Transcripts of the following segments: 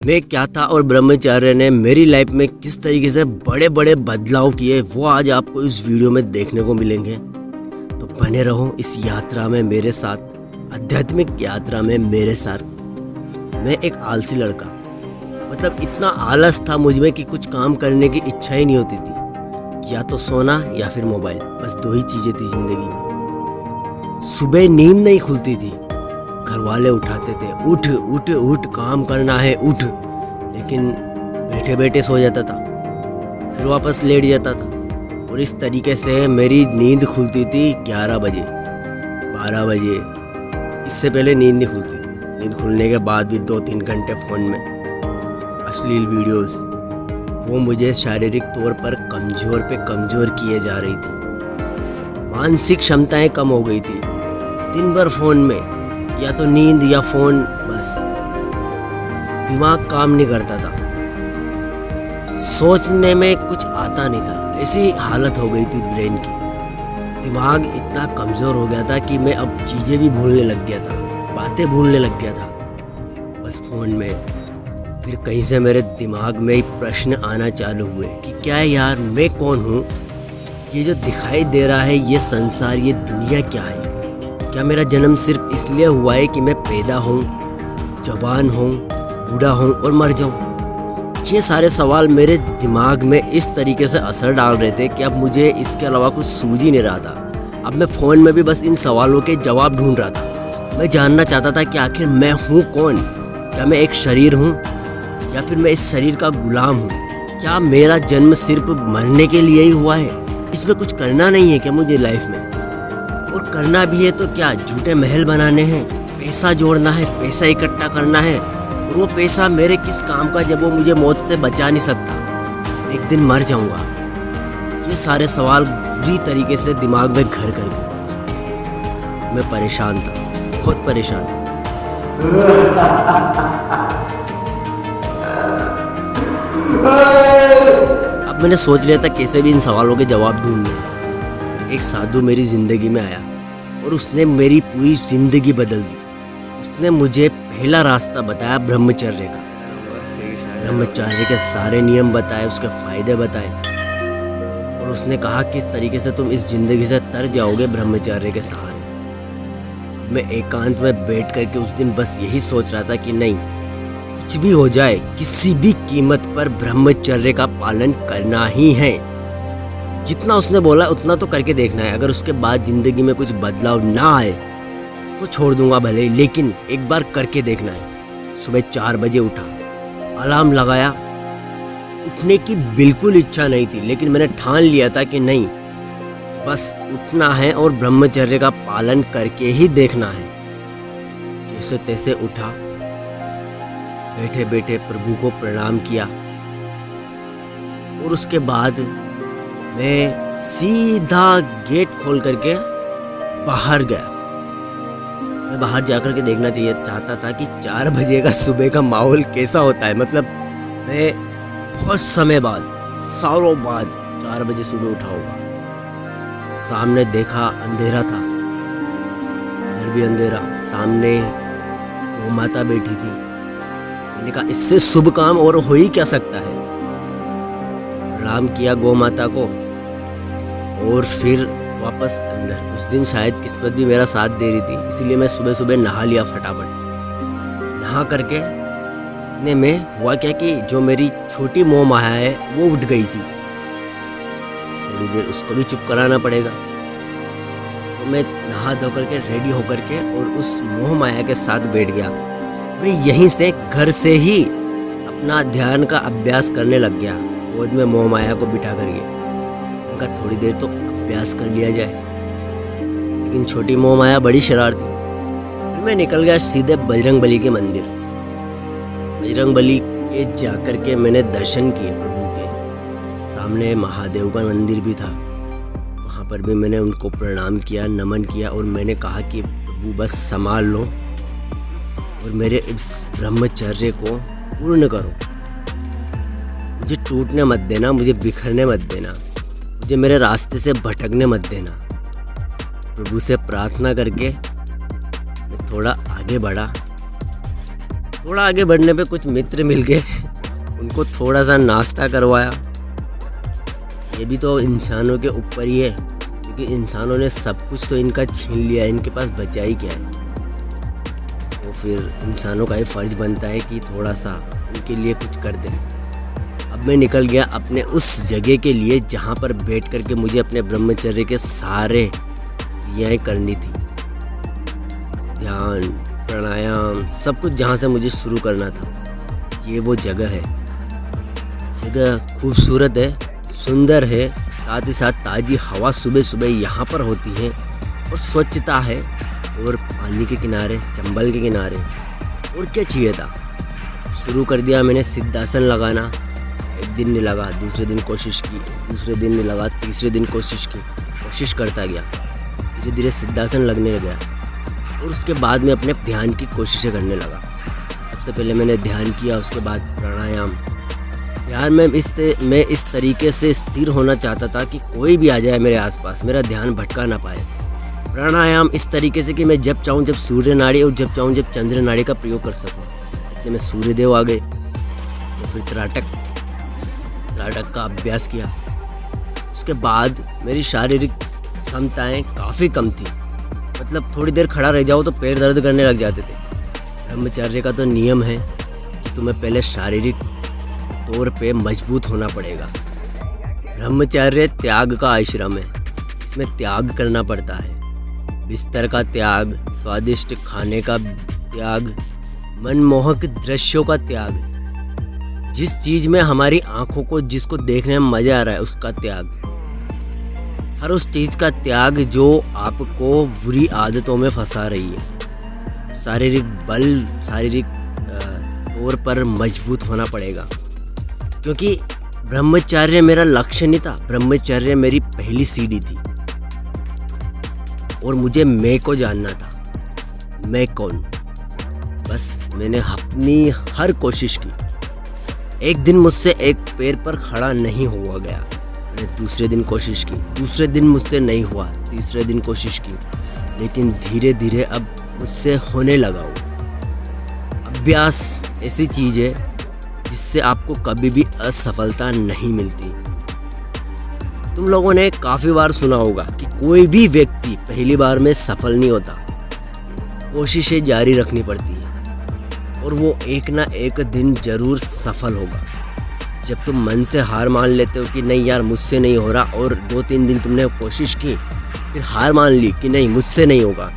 मैं क्या था और ब्रह्मचर्य ने मेरी लाइफ में किस तरीके से बड़े बड़े बदलाव किए वो आज आपको इस वीडियो में देखने को मिलेंगे। तो बने रहो इस यात्रा में मेरे साथ, आध्यात्मिक यात्रा में मेरे साथ। मैं एक आलसी लड़का, मतलब इतना आलस था मुझ में कि कुछ काम करने की इच्छा ही नहीं होती थी। या तो सोना या फिर मोबाइल, बस दो ही चीज़ें थी ज़िंदगी में। सुबह नींद नहीं खुलती थी, घर वाले उठाते थे, उठ उठ उठ काम करना है उठ, लेकिन बैठे बैठे सो जाता था, फिर वापस लेट जाता था। और इस तरीके से मेरी नींद खुलती थी 11 बजे 12 बजे, इससे पहले नींद नहीं खुलती थी। नींद खुलने के बाद भी 2-3 घंटे फ़ोन में अश्लील वीडियोस, वो मुझे शारीरिक तौर पर कमज़ोर पे कमज़ोर किए जा रही थी। मानसिक क्षमताएं कम हो गई थी। दिन भर फ़ोन में, या तो नींद या फ़ोन, बस दिमाग काम नहीं करता था, सोचने में कुछ आता नहीं था। ऐसी हालत हो गई थी ब्रेन की। दिमाग इतना कमज़ोर हो गया था कि मैं अब चीज़ें भी भूलने लग गया था, बातें भूलने लग गया था बस फ़ोन में। फिर कहीं से मेरे दिमाग में प्रश्न आना चालू हुए कि क्या यार मैं कौन हूँ, ये जो दिखाई दे रहा है ये संसार, ये दुनिया क्या है? क्या मेरा जन्म सिर्फ इसलिए हुआ है कि मैं पैदा हूँ, जवान हूँ, बूढ़ा हूँ और मर जाऊँ? ये सारे सवाल मेरे दिमाग में इस तरीके से असर डाल रहे थे कि अब मुझे इसके अलावा कुछ सूझ ही नहीं रहा था। अब मैं फ़ोन में भी बस इन सवालों के जवाब ढूंढ रहा था। मैं जानना चाहता था कि आखिर मैं हूँ कौन? क्या मैं एक शरीर हूँ या फिर मैं इस शरीर का गुलाम हूँ? क्या मेरा जन्म सिर्फ मरने के लिए ही हुआ है? इसमें कुछ करना नहीं है क्या मुझे लाइफ में? और करना भी है तो क्या झूठे महल बनाने हैं, पैसा जोड़ना है, पैसा इकट्ठा करना है? और वो पैसा मेरे किस काम का जब वो मुझे मौत से बचा नहीं सकता? एक दिन मर जाऊंगा। ये सारे सवाल बुरी तरीके से दिमाग में घर कर गए। मैं परेशान था, बहुत परेशान। अब मैंने सोच लिया था कैसे भी इन सवालों के जवाब ढूंढने। एक साधु मेरी ज़िंदगी में आया और उसने मेरी पूरी ज़िंदगी बदल दी। उसने मुझे पहला रास्ता बताया ब्रह्मचर्य का। ब्रह्मचर्य के सारे नियम बताए, उसके फ़ायदे बताए, और उसने कहा किस तरीके से तुम इस ज़िंदगी से तर जाओगे ब्रह्मचर्य के सहारे। अब मैं एकांत में बैठ करके उस दिन बस यही सोच रहा था कि नहीं, कुछ भी हो जाए, किसी भी कीमत पर ब्रह्मचर्य का पालन करना ही है। जितना उसने बोला उतना तो करके देखना है। अगर उसके बाद ज़िंदगी में कुछ बदलाव ना आए तो छोड़ दूंगा भले ही, लेकिन एक बार करके देखना है। सुबह 4 बजे उठा, अलार्म लगाया। उठने की बिल्कुल इच्छा नहीं थी, लेकिन मैंने ठान लिया था कि नहीं, बस उठना है और ब्रह्मचर्य का पालन करके ही देखना है। जैसे तैसे उठा, बैठे बैठे प्रभु को प्रणाम किया, और उसके बाद मैं सीधा गेट खोल करके बाहर गया। मैं बाहर जाकर के देखना चाहता था कि 4 बजे का सुबह का माहौल कैसा होता है। मतलब मैं बहुत समय बाद, सालों बाद 4 बजे सुबह उठा होगा। सामने देखा, अंधेरा था, इधर भी अंधेरा, सामने गौ माता बैठी थी। मैंने कहा इससे शुभ काम और हो ही क्या सकता है। प्रणाम किया गौ माता को और फिर वापस अंदर। उस दिन शायद किस्मत भी मेरा साथ दे रही थी, इसीलिए मैं सुबह सुबह नहा लिया फटाफट। नहा करके इतने में हुआ क्या कि जो मेरी छोटी मोह माया है वो उठ गई थी। थोड़ी देर उसको भी चुप कराना पड़ेगा, तो मैं नहा धो करके रेडी होकर के और उस मोह माया के साथ बैठ गया। मैं यहीं से, घर से ही अपना ध्यान का अभ्यास करने लग गया, गोद में मोह माया को बिठा करके। उनका थोड़ी देर तो अभ्यास कर लिया जाए, लेकिन छोटी मोह माया बड़ी शरारती। फिर मैं निकल गया सीधे बजरंगबली के मंदिर। बजरंगबली के जाकर के मैंने दर्शन किए प्रभु के। सामने महादेव का मंदिर भी था, वहाँ पर भी मैंने उनको प्रणाम किया, नमन किया, और मैंने कहा कि प्रभु बस संभाल लो और मेरे इस ब्रह्मचर्य को पूर्ण करो। मुझे टूटने मत देना, मुझे बिखरने मत देना, मुझे मेरे रास्ते से भटकने मत देना। प्रभु से प्रार्थना करके मैं थोड़ा आगे बढ़ा। थोड़ा आगे बढ़ने पे कुछ मित्र मिल गए, उनको थोड़ा सा नाश्ता करवाया। ये भी तो इंसानों के ऊपर ही है, क्योंकि इंसानों ने सब कुछ तो इनका छीन लिया, इनके पास बचा ही क्या है। तो फिर इंसानों का ही फर्ज बनता है कि थोड़ा सा इनके लिए कुछ कर दें। अब मैं निकल गया अपने उस जगह के लिए जहाँ पर बैठ कर के मुझे अपने ब्रह्मचर्य के सारे क्रियाएँ करनी थी। ध्यान, प्राणायाम, सब कुछ जहाँ से मुझे शुरू करना था। ये वो जगह है। जगह खूबसूरत है, सुंदर है, साथ ही साथ ताज़ी हवा सुबह सुबह यहाँ पर होती है और स्वच्छता है और पानी के किनारे, चंबल के किनारे। और क्या चाहिए था। शुरू कर दिया मैंने सिद्धासन लगाना। एक दिन नहीं लगा, दूसरे दिन कोशिश की, दूसरे दिन नहीं लगा, तीसरे दिन कोशिश की, कोशिश करता गया, धीरे धीरे सिद्धासन लगने लगा। और उसके बाद मैं अपने ध्यान की कोशिशें करने लगा। सबसे पहले मैंने ध्यान किया, उसके बाद प्राणायाम। ध्यान में मैं इस तरीके से स्थिर होना चाहता था कि कोई भी आ जाए मेरे आसपास, मेरा ध्यान भटका ना पाए। प्राणायाम इस तरीके से कि मैं जब चाहूँ जब सूर्य नाड़ी और जब चाहूँ जब चंद्र नाड़ी का प्रयोग कर सकूँ। इतने में सूर्यदेव आ गए, तो फिर त्राटक का अभ्यास किया। उसके बाद मेरी शारीरिक क्षमताएँ काफ़ी कम थी, मतलब थोड़ी देर खड़ा रह जाओ तो पैर दर्द करने लग जाते थे। ब्रह्मचर्य का तो नियम है कि तुम्हें पहले शारीरिक तौर पे मजबूत होना पड़ेगा। ब्रह्मचर्य त्याग का आश्रम है, इसमें त्याग करना पड़ता है। बिस्तर का त्याग, स्वादिष्ट खाने का त्याग, मनमोहक दृश्यों का त्याग, जिस चीज़ में हमारी आंखों को जिसको देखने में मज़ा आ रहा है उसका त्याग, हर उस चीज़ का त्याग जो आपको बुरी आदतों में फंसा रही है। शारीरिक तौर पर मजबूत होना पड़ेगा, क्योंकि ब्रह्मचर्य मेरा लक्ष्य नहीं था। ब्रह्मचर्य मेरी पहली सीढ़ी थी और मुझे मैं को जानना था। मैं कौन? बस मैंने अपनी हर कोशिश की। एक दिन मुझसे एक पैर पर खड़ा नहीं हुआ गया। मैंने दूसरे दिन कोशिश की, दूसरे दिन मुझसे नहीं हुआ, तीसरे दिन कोशिश की, लेकिन धीरे धीरे अब मुझसे होने लगा वो। अभ्यास ऐसी चीज़ है जिससे आपको कभी भी असफलता नहीं मिलती। तुम लोगों ने काफ़ी बार सुना होगा कि कोई भी व्यक्ति पहली बार में सफल नहीं होता, कोशिशें जारी रखनी पड़ती है और वो एक ना एक दिन ज़रूर सफल होगा। जब तुम मन से हार मान लेते हो कि नहीं यार मुझसे नहीं हो रहा, और 2-3 दिन तुमने कोशिश की, फिर हार मान ली कि नहीं मुझसे नहीं होगा,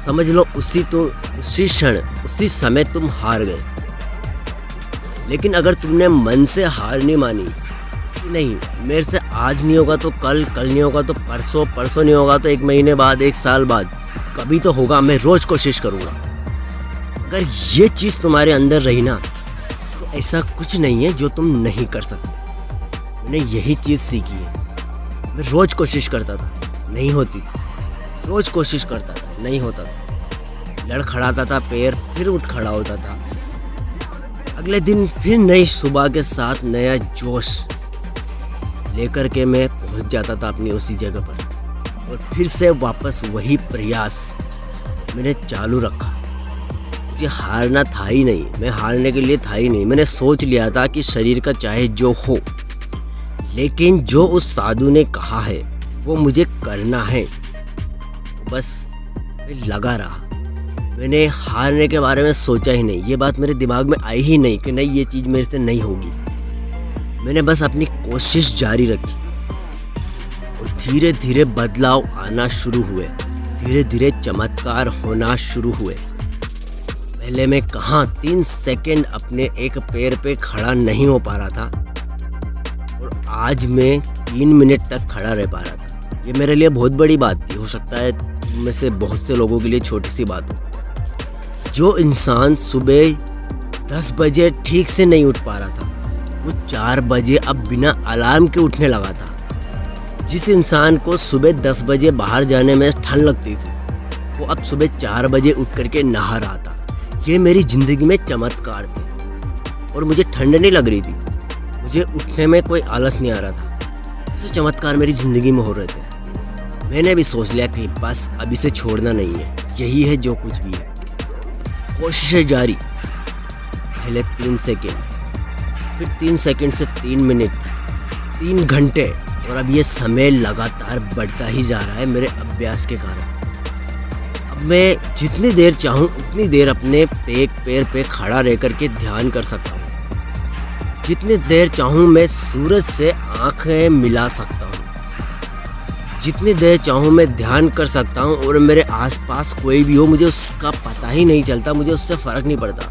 समझ लो उसी क्षण उसी समय तुम हार गए। लेकिन अगर तुमने मन से हार नहीं मानी कि नहीं मेरे से आज नहीं होगा तो कल नहीं होगा तो परसों नहीं होगा तो 1 महीने बाद, 1 साल बाद, कभी तो होगा, मैं रोज़ कोशिश करूँगा। अगर ये चीज़ तुम्हारे अंदर रही ना तो ऐसा कुछ नहीं है जो तुम नहीं कर सकते। मैंने यही चीज़ सीखी है। मैं रोज़ कोशिश करता था, नहीं होती, रोज़ कोशिश करता था, नहीं होता था, लड़खड़ाता था पैर, फिर उठ खड़ा होता था। अगले दिन फिर नई सुबह के साथ नया जोश लेकर के मैं पहुंच जाता था अपनी उसी जगह पर, और फिर से वापस वही प्रयास मैंने चालू रखा। मुझे हारना था ही नहीं, मैं हारने के लिए था ही नहीं। मैंने सोच लिया था कि शरीर का चाहे जो हो, लेकिन जो उस साधु ने कहा है वो मुझे करना है। बस मैं लगा रहा, मैंने हारने के बारे में सोचा ही नहीं। ये बात मेरे दिमाग में आई ही नहीं कि नहीं ये चीज़ मेरे से नहीं होगी। मैंने बस अपनी कोशिश जारी रखी और धीरे धीरे बदलाव आना शुरू हुए, धीरे धीरे चमत्कार होना शुरू हुए। पहले मैं कहाँ 3 सेकंड अपने एक पैर पे खड़ा नहीं हो पा रहा था, और आज मैं 3 मिनट तक खड़ा रह पा रहा था। ये मेरे लिए बहुत बड़ी बात थी। हो सकता है तुम में से बहुत से लोगों के लिए छोटी सी बात हो। जो इंसान सुबह 10 बजे ठीक से नहीं उठ पा रहा था, वो 4 बजे अब बिना अलार्म के उठने लगा था। जिस इंसान को सुबह 10 बजे बाहर जाने में ठंड लगती थी, वो अब सुबह 4 बजे उठ करके नहा रहा था। ये मेरी ज़िंदगी में चमत्कार थे, और मुझे ठंड नहीं लग रही थी, मुझे उठने में कोई आलस नहीं आ रहा था। ऐसे चमत्कार मेरी ज़िंदगी में हो रहे थे। मैंने भी सोच लिया कि बस अब इसे छोड़ना नहीं है, यही है जो कुछ भी है। कोशिशें जारी, पहले 3 सेकंड, फिर 3 सेकंड से 3 मिनट, 3 घंटे, और अब ये समय लगातार बढ़ता ही जा रहा है मेरे अभ्यास के कारण। अब मैं जितनी देर चाहूँ उतनी देर अपने पैर पे खड़ा रह कर के ध्यान कर सकता हूँ। जितनी देर चाहूँ मैं सूरज से आंखें मिला सकता हूँ। जितनी देर चाहूँ मैं ध्यान कर सकता हूँ और मेरे आसपास कोई भी हो मुझे उसका पता ही नहीं चलता, मुझे उससे फ़र्क नहीं पड़ता।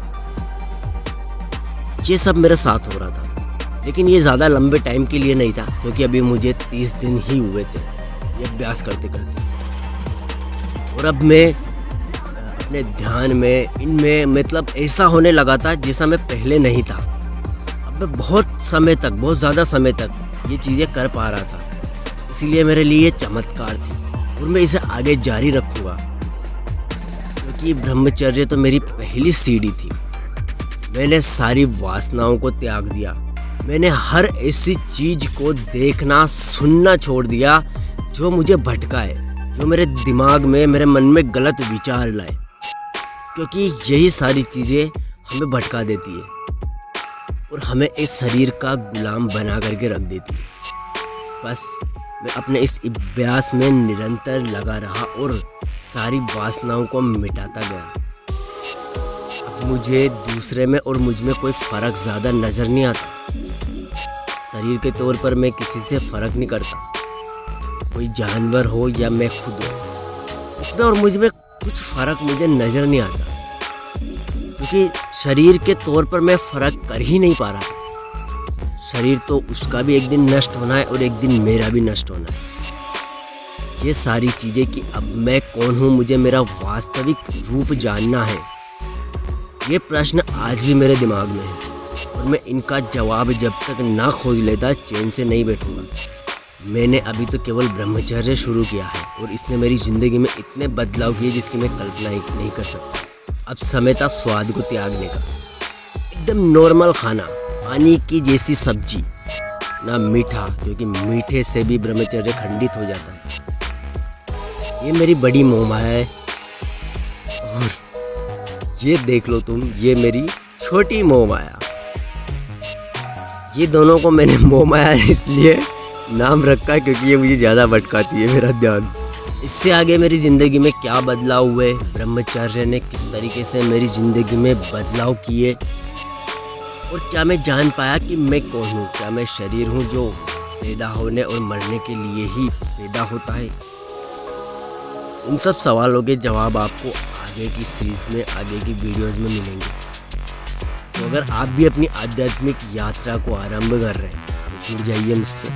ये सब मेरे साथ हो रहा था, लेकिन ये ज़्यादा लंबे टाइम के लिए नहीं था, क्योंकि अभी मुझे 30 दिन ही हुए थे ये अभ्यास करते करते। और अब मैं अपने ध्यान में इनमें मतलब ऐसा होने लगा था जैसा मैं पहले नहीं था। अब मैं बहुत समय तक, बहुत ज़्यादा समय तक ये चीज़ें कर पा रहा था, इसीलिए मेरे लिए चमत्कार थी और मैं इसे आगे जारी रखूँगा, क्योंकि ब्रह्मचर्य तो मेरी पहली सीढ़ी थी। मैंने सारी वासनाओं को त्याग दिया। मैंने हर ऐसी चीज़ को देखना सुनना छोड़ दिया जो मुझे भटकाए, जो मेरे दिमाग में, मेरे मन में गलत विचार लाए, क्योंकि यही सारी चीज़ें हमें भटका देती है और हमें इस शरीर का गुलाम बना करके रख देती है। बस मैं अपने इस अभ्यास में निरंतर लगा रहा और सारी वासनाओं को मिटाता गया। अब मुझे दूसरे में और मुझ में कोई फ़र्क ज़्यादा नज़र नहीं आता। शरीर के तौर पर मैं किसी से फ़र्क नहीं करता, कोई जानवर हो या मैं खुद हो, उसमें और मुझ में कुछ फ़र्क मुझे नज़र नहीं आता, क्योंकि शरीर के तौर पर मैं फ़र्क कर ही नहीं पा रहा। शरीर तो उसका भी एक दिन नष्ट होना है और एक दिन मेरा भी नष्ट होना है। ये सारी चीज़ें कि अब मैं कौन हूँ, मुझे मेरा वास्तविक रूप जानना है, ये प्रश्न आज भी मेरे दिमाग में है और मैं इनका जवाब जब तक ना खोज लेता चैन से नहीं बैठूँगा। मैंने अभी तो केवल ब्रह्मचर्य शुरू किया है और इसने मेरी ज़िंदगी में इतने बदलाव किए जिसकी मैं कल्पना ही नहीं कर सकता। अब समय था स्वाद को त्यागने का। एकदम नॉर्मल खाना, पानी की जैसी सब्जी, ना मीठा, क्योंकि मीठे से भी ब्रह्मचर्य खंडित हो जाता है। ये मेरी बड़ी मोहमाया है और ये देख लो तुम, ये मेरी छोटी मोहमाया। ये दोनों को मैंने मोहमाया इसलिए नाम रखा क्योंकि ये मुझे ज़्यादा भटकाती है मेरा ध्यान। इससे आगे मेरी ज़िंदगी में क्या बदलाव हुए, ब्रह्मचर्य ने किस तरीके से मेरी ज़िंदगी में बदलाव किए, और क्या मैं जान पाया कि मैं कौन हूँ। क्या मैं शरीर हूँ जो पैदा होने और मरने के लिए ही पैदा होता है? इन सब सवालों के जवाब आपको आगे की सीरीज़ में, आगे की वीडियोज़ में मिलेंगे। तो अगर आप भी अपनी आध्यात्मिक यात्रा को आरंभ कर रहे हैं तो जुड़ जाइए मुझसे।